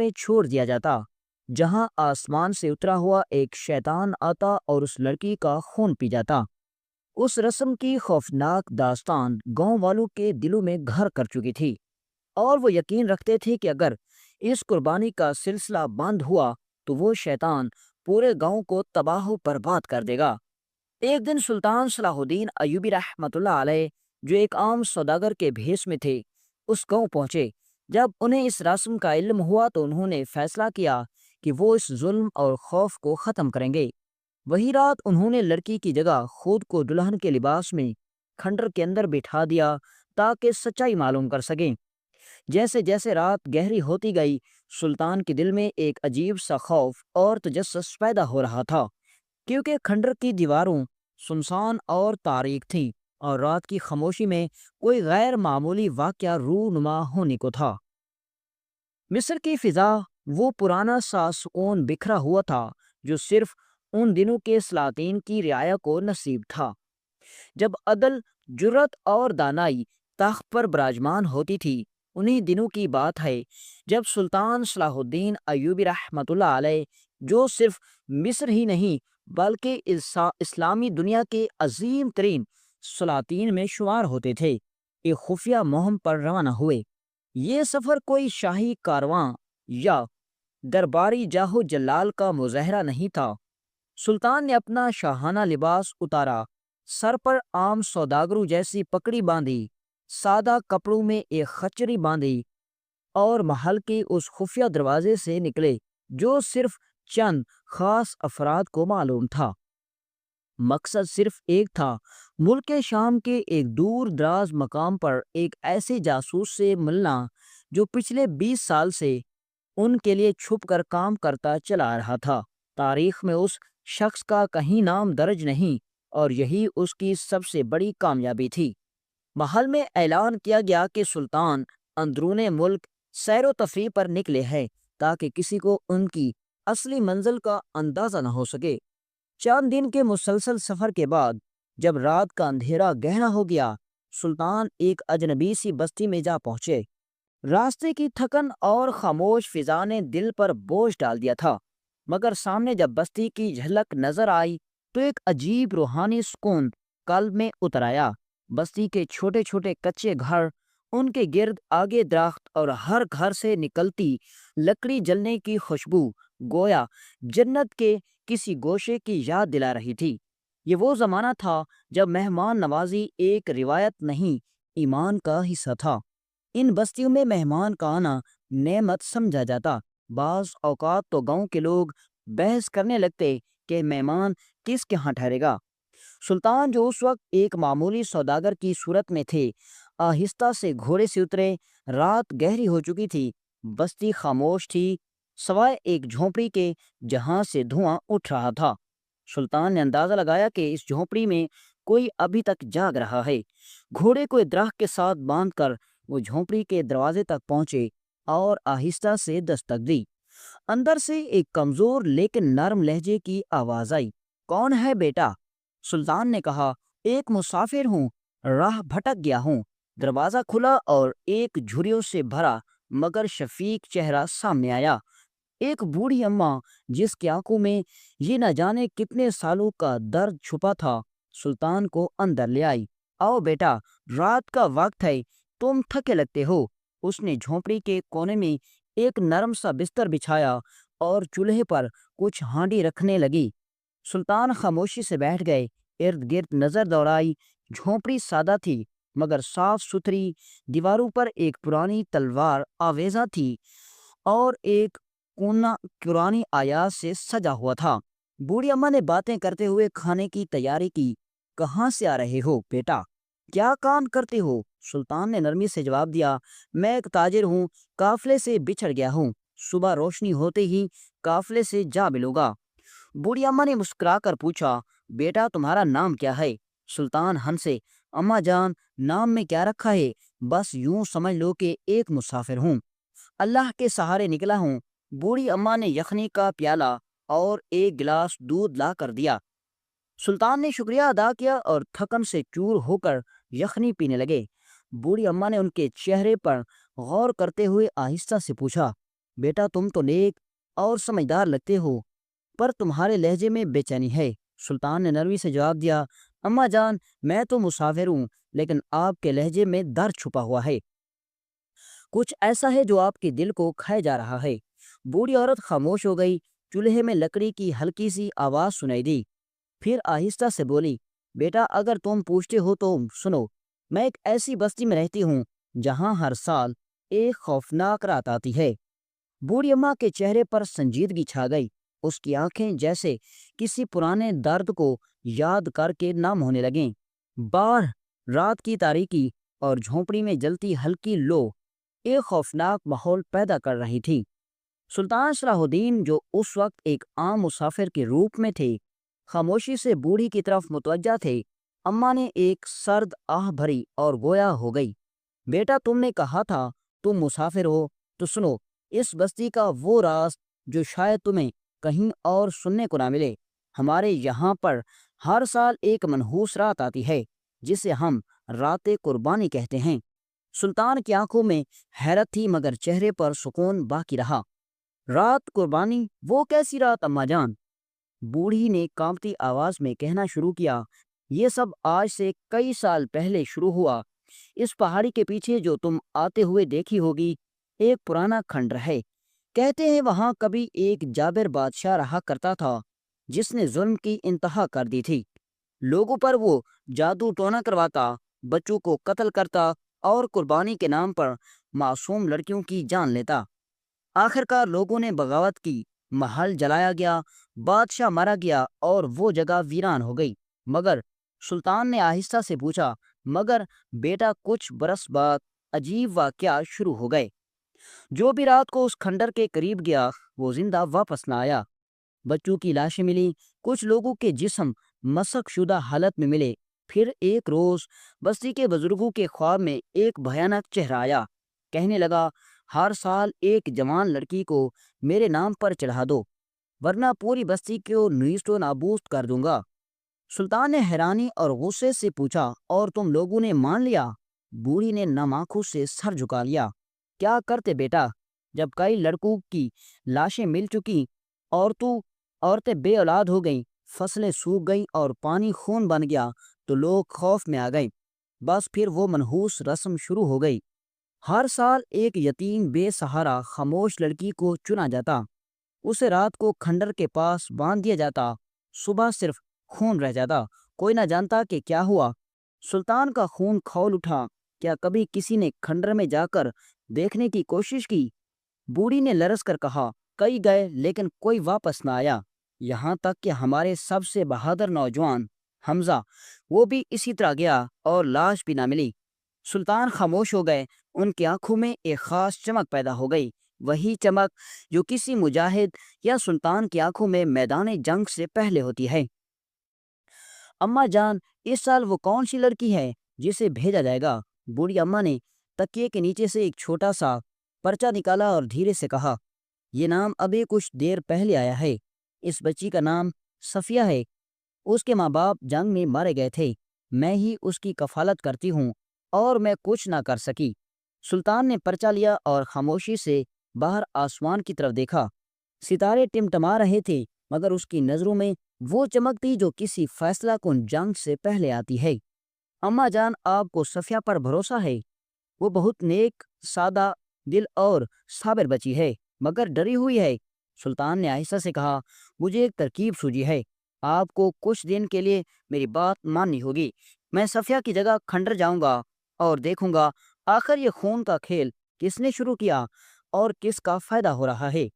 میں چھوڑ دیا جاتا، جہاں آسمان سے اترا ہوا ایک شیطان آتا اور اس لڑکی کا خون پی جاتا۔ اس رسم کی خوفناک داستان گاؤں والوں کے دلوں میں گھر کر چکی تھی، اور وہ یقین رکھتے تھے کہ اگر اس قربانی کا سلسلہ بند ہوا تو وہ شیطان پورے گاؤں کو تباہ و برباد کر دے گا۔ ایک دن سلطان صلاح الدین ایوبی رحمۃ اللہ علیہ، جو ایک عام سوداگر کے بھیس میں تھے، اس گاؤں پہنچے۔ جب انہیں اس رسم کا علم ہوا تو انہوں نے فیصلہ کیا کہ وہ اس ظلم اور خوف کو ختم کریں گے۔ وہی رات انہوں نے لڑکی کی جگہ خود کو دلہن کے لباس میں کھنڈر کے اندر بٹھا دیا تاکہ سچائی معلوم کر سکیں۔ جیسے جیسے رات گہری ہوتی گئی، سلطان کے دل میں ایک عجیب سا خوف اور تجسس پیدا ہو رہا تھا، کیونکہ کھنڈر کی دیواروں سنسان اور تاریک تھیں اور رات کی خاموشی میں کوئی غیر معمولی واقعہ رونما ہونے کو تھا۔ مصر کی فضا وہ پرانا سا سکون بکھرا ہوا تھا جو صرف ان دنوں کے سلاطین کی رعایا کو نصیب تھا، جب عدل، جرت اور دانائی تخت پر براجمان ہوتی تھی۔ انہی دنوں کی بات ہے جب سلطان صلاح الدین ایوبی رحمۃ اللہ علیہ، جو صرف مصر ہی نہیں بلکہ اسلامی دنیا کے عظیم ترین سلاطین میں شمار ہوتے تھے، ایک خفیہ مہم پر روانہ ہوئے۔ یہ سفر کوئی شاہی کارواں یا درباری جاہو جلال کا مظاہرہ نہیں تھا۔ سلطان نے اپنا شاہانہ لباس اتارا، سر پر عام سوداگروں جیسی پگڑی باندھی، سادہ کپڑوں میں ایک خچری باندھی، اور محل کے اس خفیہ دروازے سے نکلے جو صرف چند خاص افراد کو معلوم تھا۔ مقصد صرف ایک تھا، ملک شام کے ایک دور دراز مقام پر ایک ایسے جاسوس سے ملنا جو پچھلے 20 سال سے ان کے لیے چھپ کر کام کرتا چلا رہا تھا۔ تاریخ میں اس شخص کا کہیں نام درج نہیں، اور یہی اس کی سب سے بڑی کامیابی تھی۔ محل میں اعلان کیا گیا کہ سلطان اندرون ملک سیر و تفریح پر نکلے ہیں تاکہ کسی کو ان کی اصلی منزل کا اندازہ نہ ہو سکے۔ چند دن کے مسلسل سفر کے بعد جب رات کا اندھیرا گہرا ہو گیا، سلطان ایک اجنبی سی بستی میں جا پہنچے۔ راستے کی تھکن اور خاموش فضا نے دل پر بوجھ ڈال دیا تھا، مگر سامنے جب بستی کی جھلک نظر آئی تو ایک عجیب روحانی سکون قلب میں اتر آیا۔ بستی کے چھوٹے چھوٹے کچے گھر، ان کے گرد آگے درخت اور ہر گھر سے نکلتی لکڑی جلنے کی خوشبو گویا جنت کے کسی گوشے کی یاد دلا رہی تھی۔ یہ وہ زمانہ تھا جب مہمان نوازی ایک روایت نہیں، ایمان کا حصہ تھا۔ ان بستیوں میں مہمان کا آنا نعمت سمجھا جاتا۔ بعض اوقات تو گاؤں کے لوگ بحث کرنے لگتے کہ مہمان کس کے ہاں ٹھہرے گا۔ سلطان، جو اس وقت ایک معمولی سوداگر کی صورت میں تھے، آہستہ سے گھوڑے سے اترے۔ رات گہری ہو چکی تھی، بستی خاموش تھی سوائے ایک جھونپڑی کے جہاں سے دھواں اٹھ رہا تھا۔ سلطان نے اندازہ لگایا کہ اس جھونپڑی میں کوئی ابھی تک جاگ رہا ہے۔ گھوڑے کو درخت کے ساتھ باندھ کر وہ جھونپڑی کے دروازے تک پہنچے اور آہستہ سے دستک دی۔ اندر سے ایک کمزور لیکن نرم لہجے کی آواز آئی۔ کون ہے بیٹا؟ سلطان نے کہا، ایک مسافر ہوں، راہ بھٹک گیا ہوں۔ دروازہ کھلا اور ایک جھریوں سے بھرا مگر شفیق چہرہ سامنے آیا۔ ایک بوڑھی اماں جس کی آنکھوں میں یہ نہ جانے کتنے سالوں کا درد چھپا تھا، سلطان کو اندر لے آئی۔ آؤ بیٹا، رات کا وقت ہے، تم تھکے لگتے ہو۔ اس نے جھونپڑی کے کونے میں ایک نرم سا بستر بچھایا اور چولہے پر کچھ ہانڈی رکھنے لگی۔ سلطان خاموشی سے بیٹھ گئے، ارد گرد نظر دوڑائی۔ جھونپڑی سادہ تھی مگر صاف ستھری، دیواروں پر ایک پرانی تلوار آویزاں تھی اور ایک کونا قرآنی آیات سے سجا ہوا تھا۔ بوڑھی اماں نے باتیں کرتے ہوئے کھانے کی تیاری کی۔ کہاں سے آ رہے ہو بیٹا؟ کیا کام کرتے ہو؟ سلطان نے نرمی سے جواب دیا، میں ایک تاجر ہوں، قافلے سے بچھڑ گیا ہوں، صبح روشنی ہوتے ہی قافلے سے جا ملوں گا۔ بوڑھی اماں نے مسکرا کر پوچھا، بیٹا تمہارا نام کیا ہے؟ سلطان ہنسے، اماں جان، نام میں کیا رکھا ہے، بس یوں سمجھ لو کہ ایک مسافر ہوں، اللہ کے سہارے نکلا ہوں۔ بوڑھی اماں نے یخنی کا پیالہ اور ایک گلاس دودھ لا کر دیا۔ سلطان نے شکریہ ادا کیا اور تھکن سے چور ہو کر یخنی پینے لگے۔ بوڑھی اماں نے ان کے چہرے پر غور کرتے ہوئے آہستہ سے پوچھا، بیٹا تم تو نیک اور سمجھدار لگتے ہو، پر تمہارے لہجے میں بے چینی ہے۔ سلطان نے نرمی سے جواب دیا، اماں جان میں تو مسافر ہوں، لیکن آپ کے لہجے میں درد چھپا ہوا ہے، کچھ ایسا ہے جو آپ کے دل کو کھائے جا رہا ہے۔ بوڑھی عورت خاموش ہو گئی۔ چولہے میں لکڑی کی ہلکی سی آواز سنائی دی، پھر آہستہ سے بولی، بیٹا اگر تم پوچھتے ہو تو سنو، میں ایک ایسی بستی میں رہتی ہوں جہاں ہر سال ایک خوفناک رات آتی ہے۔ بوڑھی اماں کے چہرے پر سنجیدگی چھا گئی، اس کی آنکھیں جیسے کسی پرانے درد کو یاد کر کے نم ہونے لگیں۔ باہر رات کی تاریکی اور جھونپڑی میں جلتی ہلکی لو ایک خوفناک ماحول پیدا کر رہی تھی۔ سلطان صلاح الدین جو اس وقت ایک عام مسافر کے روپ میں تھے، خاموشی سے بوڑھی کی طرف متوجہ تھے۔ اماں نے ایک سرد آہ بھری اور گویا ہو گئی، بیٹا تم نے کہا تھا تم مسافر ہو، تو سنو اس بستی کا وہ راز جو شاید تمہیں کہیں اور سننے کو نہ ملے۔ ہمارے یہاں پر ہر سال ایک منحوس رات آتی ہے جسے ہم رات قربانی کہتے ہیں۔ سلطان کی آنکھوں میں حیرت تھی مگر چہرے پر سکون باقی رہا۔ رات قربانی، وہ کیسی رات اماں جان؟ بوڑھی نے کانپتی آواز میں کہنا شروع کیا، یہ سب آج سے کئی سال پہلے شروع ہوا۔ اس پہاڑی کے پیچھے جو تم آتے ہوئے دیکھی ہوگی ایک پرانا کھنڈر ہے، کہتے ہیں وہاں کبھی ایک جابر بادشاہ رہا کرتا تھا جس نے ظلم کی انتہا کر دی تھی۔ لوگوں پر وہ جادو ٹونا کرواتا، بچوں کو قتل کرتا اور قربانی کے نام پر معصوم لڑکیوں کی جان لیتا۔ آخرکار لوگوں نے بغاوت کی، محل جلایا گیا، بادشاہ مارا گیا اور وہ جگہ ویران ہو گئی۔ مگر سلطان نے آہستہ سے پوچھا، مگر بیٹا کچھ برس بعد عجیب واقعہ شروع ہو گئے۔ جو بھی رات کو اس کھنڈر کے قریب گیا وہ زندہ واپس نہ آیا۔ بچوں کی لاشیں ملی، کچھ لوگوں کے جسم مسخ شدہ حالت میں ملے۔ پھر ایک روز بستی کے بزرگوں کے خواب میں ایک بھیانک چہرہ آیا، کہنے لگا، ہر سال ایک جوان لڑکی کو میرے نام پر چڑھا دو ورنہ پوری بستی کو نیست و نابود کر دوں گا۔ سلطان نے حیرانی اور غصے سے پوچھا، اور تم لوگوں نے مان لیا؟ بوڑھی نے نم آنکھوں سے سر جھکا لیا، کیا کرتے بیٹا؟ جب کئی لڑکوں کی لاشیں مل چکی، عورتیں بے اولاد ہو گئیں، فصلیں سوکھ گئیں اور پانی خون بن گیا تو لوگ خوف میں آ گئے۔ بس پھر وہ منحوس رسم شروع ہو گئی۔ ہر سال ایک یتیم بے سہارا خاموش لڑکی کو چنا جاتا، اسے رات کو کھنڈر کے پاس باندھ دیا جاتا، صبح صرف خون رہ جاتا، کوئی نہ جانتا کہ کیا ہوا۔ سلطان کا خون کھول اٹھا، کیا کبھی کسی نے کھنڈر میں جا کر دیکھنے کی کوشش کی؟ بوڑھی نے لرز کر کہا، کئی گئے لیکن کوئی واپس نہ آیا، یہاں تک کہ ہمارے سب سے بہادر نوجوان حمزہ، وہ بھی اسی طرح گیا اور لاش بھی نہ ملی۔ سلطان خاموش ہو گئے، ان کی آنکھوں میں ایک خاص چمک پیدا ہو گئی، وہی چمک جو کسی مجاہد یا سلطان کی آنکھوں میں میدان جنگ سے پہلے ہوتی ہے۔ اماں جان اس سال وہ کون سی لڑکی ہے جسے بھیجا جائے گا؟ بوڑھی اماں نے تکیے کے نیچے سے ایک چھوٹا سا پرچہ نکالا اور دھیرے سے کہا، یہ نام ابھی کچھ دیر پہلے آیا ہے، اس بچی کا نام صفیہ ہے، اس کے ماں باپ جنگ میں مارے گئے تھے، میں ہی اس کی کفالت کرتی ہوں اور میں کچھ نہ کر سکی۔ سلطان نے پرچہ لیا اور خاموشی سے باہر آسمان کی طرف دیکھا، ستارے ٹمٹما رہے تھے مگر اس کی نظروں میں وہ چمک تھی جو کسی فیصلہ کن جنگ سے پہلے آتی ہے۔ اماں جان آپ کو صفیہ پر بھروسہ ہے؟ وہ بہت نیک، سادہ دل اور صابر بچی ہے مگر ڈری ہوئی ہے۔ سلطان نے آہستہ سے کہا، مجھے ایک ترکیب سوجی ہے، آپ کو کچھ دن کے لیے میری بات ماننی ہوگی۔ میں صفیہ کی جگہ کھنڈر جاؤں گا اور دیکھوں گا آخر یہ خون کا کھیل کس نے شروع کیا اور کس کا فائدہ ہو رہا ہے۔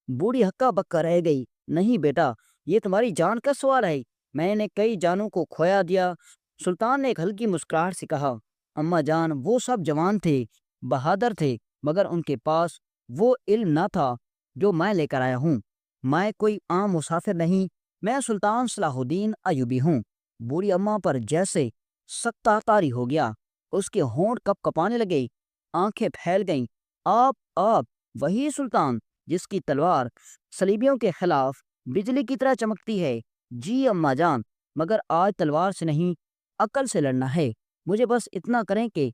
بوڑھی ہکا بکا رہ گئی، نہیں بیٹا، یہ تمہاری جان کا سوال ہے، میں نے کئی جانوں کو کھویا دیا۔ سلطان نے ایک ہلکی مسکراہٹ سے کہا، اماں جان وہ سب جوان تھے، بہادر تھے، مگر ان کے پاس وہ علم نہ تھا جو میں لے کر آیا ہوں۔ میں کوئی عام مسافر نہیں، میں سلطان صلاح الدین ایوبی ہوں۔ بوڑھی اماں پر جیسے سکتہ طاری ہو گیا، اس کے ہونٹ کپ کپانے لگے، آنکھیں پھیل گئیں۔ آپ وہی سلطان جس کی تلوار صلیبیوں کے خلاف بجلی کی طرح چمکتی ہے؟ جی اماں جان، مگر آج تلوار سے نہیں، عقل سے لڑنا ہے۔ مجھے بس اتنا کریں کہ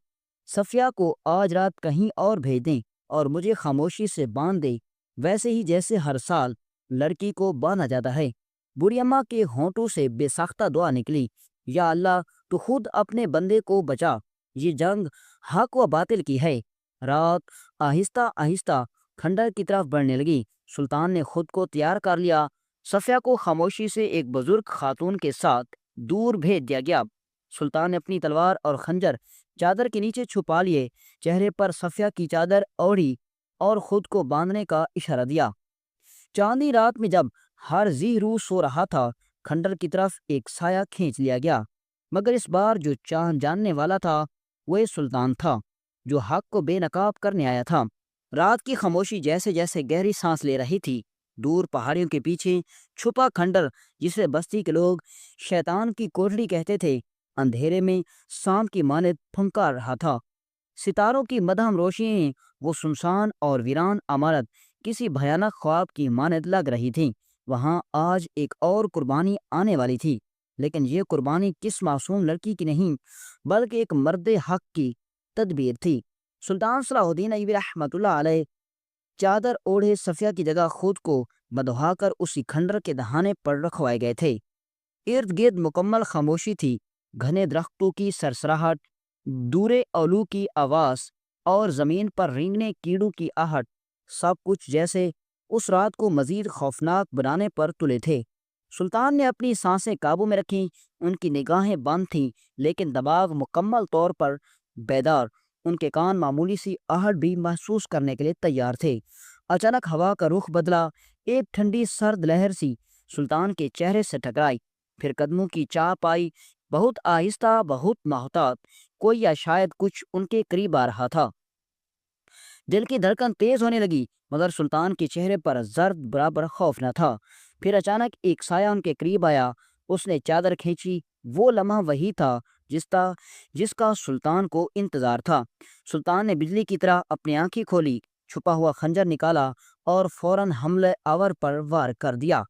صفیہ کو آج رات کہیں اور بھیج دیں اور مجھے خاموشی سے باندھ دیں ویسے ہی جیسے ہر سال لڑکی کو باندھا جاتا ہے۔ بوڑھی اماں کے ہونٹوں سے بے ساختہ دعا نکلی، یا اللہ تو خود اپنے بندے کو بچا، یہ جنگ حق و باطل کی ہے۔ رات آہستہ آہستہ کھنڈر کی طرف بڑھنے لگی۔ سلطان نے خود کو تیار کر لیا۔ صفیہ کو خاموشی سے ایک بزرگ خاتون کے ساتھ دور بھیج دیا گیا۔ سلطان نے اپنی تلوار اور خنجر چادر کے نیچے چھپا لیے، چہرے پر صفیہ کی چادر اوڑھی اور خود کو باندھنے کا اشارہ دیا۔ چاندنی رات میں جب ہر ذی روح سو رہا تھا، کھنڈر کی طرف ایک سایہ کھینچ لیا گیا، مگر اس بار جو چاند جاننے والا تھا وہ سلطان تھا، جو حق کو بے نقاب کرنے آیا تھا۔ رات کی خاموشی جیسے جیسے گہری سانس لے رہی تھی، دور پہاڑیوں کے پیچھے چھپا کھنڈر، جسے بستی کے لوگ شیطان کی کوٹڑی کہتے تھے، اندھیرے میں سانپ کی مانند پھنکار رہا تھا۔ ستاروں کی مدھم روشنی وہ سنسان اور ویران عمارت کسی بھیانک خواب کی مانند لگ رہی تھی۔ وہاں آج ایک اور قربانی آنے والی تھی، لیکن یہ قربانی کس معصوم لڑکی کی نہیں، بلکہ ایک مرد حق کی تدبیر تھی۔ سلطان صلاح الدین ایوبی رحمۃ اللہ علیہ چادر اوڑھے صفیہ کی جگہ خود کو بدھوا کر اسی کھنڈر کے دہانے پر رکھوائے گئے تھے۔ ارد گرد مکمل خاموشی تھی، گھنے درختوں کی سرسراہٹ، دورے اولو کی آواز اور زمین پر رینگنے کیڑوں کی آہٹ، سب کچھ جیسے اس رات کو مزید خوفناک بنانے پر تلے تھے۔ سلطان نے اپنی سانسیں قابو میں رکھیں، ان کی نگاہیں بند تھیں، لیکن دماغ مکمل طور پر بیدار۔ ان کے کان معمولی سی آہٹ بھی محسوس کرنے کے لیے تیار تھے۔ اچانک ہوا کا رخ بدلا، ایک ٹھنڈی سرد لہر سی سلطان کے چہرے سے ٹکرائی، پھر قدموں کی چاپ آئی، بہت آہستہ، بہت محتاط، کوئی یا شاید کچھ ان کے قریب آ رہا تھا۔ دل کی دھڑکن تیز ہونے لگی، مگر سلطان کے چہرے پر زرد برابر خوف نہ تھا۔ پھر اچانک ایک سایہ ان کے قریب آیا، اس نے چادر کھینچی۔ وہ لمحہ وہی تھا جس کا سلطان کو انتظار تھا۔ سلطان نے بجلی کی طرح اپنی آنکھیں کھولی، چھپا ہوا خنجر نکالا اور فوراً حملہ آور پر وار کر دیا۔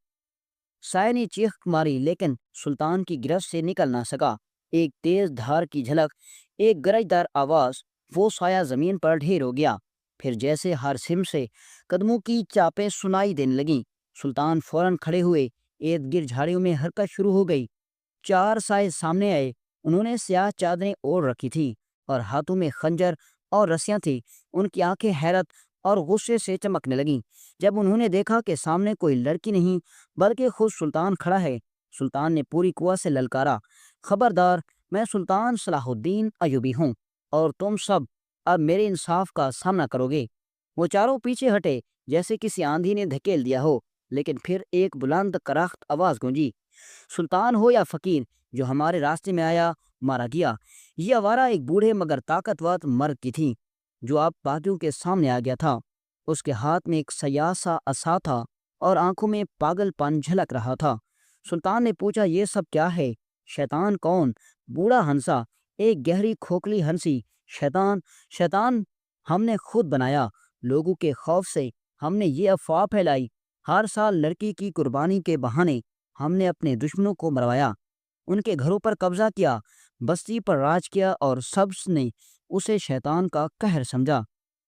سایہ نے چیخ ماری، لیکن سلطان کی گرفت سے نکل نہ سکا۔ ایک تیز دھار کی جھلک، ایک گرجدار آواز، وہ سایہ زمین پر ڈھیر ہو گیا۔ پھر جیسے ہر سمت سے قدموں کی چاپیں سنائی دینے لگیں، سلطان فوراً کھڑے ہوئے، ارد گرد جھاڑیوں میں حرکت شروع ہو گئی۔ 4 سائے سامنے آئے، انہوں نے سیاہ چادریں اوڑھ رکھی تھی اور ہاتھوں میں خنجر اور رسیاں تھیں۔ ان کی آنکھیں حیرت اور غصے سے چمکنے لگیں جب انہوں نے دیکھا کہ سامنے کوئی لڑکی نہیں بلکہ خود سلطان کھڑا ہے۔ سلطان نے پوری قوت سے للکارا، خبردار، میں سلطان صلاح الدین ایوبی ہوں، اور تم سب اب میرے انصاف کا سامنا کرو گے۔ وہ چاروں پیچھے ہٹے جیسے کسی آندھی نے دھکیل دیا ہو، لیکن پھر ایک بلند کراخت آواز گونجی، سلطان ہو یا فقیر، جو ہمارے راستے میں آیا مارا گیا۔ یہ آوارہ ایک بوڑھے مگر طاقتور مرد کی تھی، جو اب باغیوں کے سامنے آ گیا تھا۔ اس کے ہاتھ میں ایک سیاہ سا عصا تھا اور آنکھوں میں پاگل پن جھلک رہا تھا۔ سلطان نے پوچھا، یہ سب کیا ہے؟ شیطان کون؟ بوڑھا ہنسا، ایک گہری کھوکھلی ہنسی، شیطان ہم نے خود بنایا۔ لوگوں کے خوف سے ہم نے یہ افواہ پھیلائی۔ ہر سال لڑکی کی قربانی کے بہانے ہم نے اپنے دشمنوں کو مروایا، ان کے گھروں پر قبضہ کیا، بستی پر راج کیا، اور سب نے اسے شیطان کا قہر سمجھا۔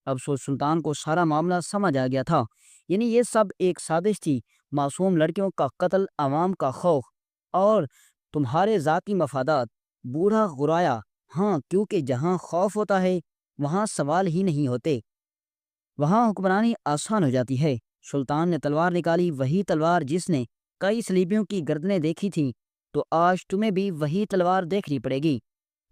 اب سلطان کو سارا معاملہ سمجھ آ گیا تھا، یعنی یہ سب ایک سازش تھی، معصوم لڑکیوں کا قتل، عوام کا خوف اور تمہارے ذاتی مفادات۔ بوڑھا غرایا، ہاں، کیونکہ جہاں خوف ہوتا ہے وہاں سوال ہی نہیں ہوتے، وہاں حکمرانی آسان ہو جاتی ہے۔ سلطان نے تلوار نکالی، وہی تلوار جس نے کئی صلیبیوں کی گردنیں دیکھی تھیں، تو آج تمہیں بھی وہی تلوار دیکھنی پڑے گی۔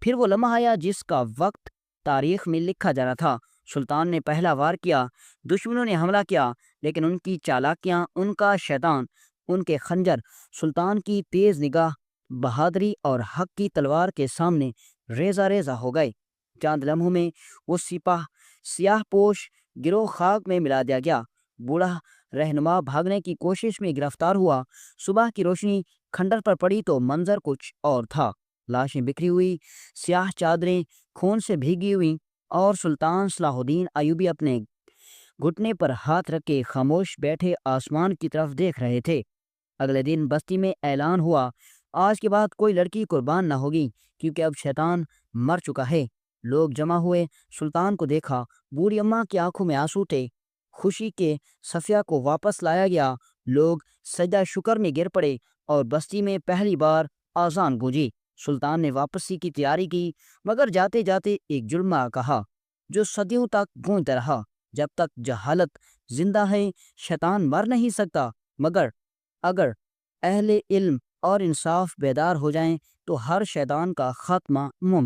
پھر وہ لمحہ آیا جس کا وقت تاریخ میں لکھا جانا تھا۔ سلطان نے پہلا وار کیا، دشمنوں نے حملہ کیا، لیکن ان کی چالاکیاں، ان کا شیطان، ان کے خنجر، سلطان کی تیز نگاہ، بہادری اور حق کی تلوار کے سامنے ریزہ ریزہ ہو گئے۔ چند لمحوں میں وہ سیاہ پوش گروہ خاک میں ملا دیا گیا۔ بوڑھا رہنما بھاگنے کی کوشش میں گرفتار ہوا۔ صبح کی روشنی کھنڈر پر پڑی تو منظر کچھ اور تھا۔ لاشیں بکھری ہوئی، سیاہ چادریں خون سے بھیگی ہوئی، اور سلطان صلاح الدین ایوبی اپنے گھٹنے پر ہاتھ رکھ کے خاموش بیٹھے آسمان کی طرف دیکھ رہے تھے۔ اگلے دن بستی میں اعلان ہوا، آج کے بعد کوئی لڑکی قربان نہ ہوگی، کیونکہ اب شیطان مر چکا ہے۔ لوگ جمع ہوئے، سلطان کو دیکھا، بوڑھی اماں کی آنکھوں میں آنسو تھے، خوشی کے صفیہ کو واپس لایا گیا۔ لوگ سجدہ شکر میں گر پڑے اور بستی میں پہلی بار آذان گونجی۔ سلطان نے واپسی کی تیاری کی، مگر جاتے جاتے ایک جملہ کہا جو صدیوں تک گونجتا رہا: جب تک جہالت زندہ ہے شیطان مر نہیں سکتا، مگر اگر اہل علم اور انصاف بیدار ہو جائیں تو ہر شیطان کا خاتمہ ممکن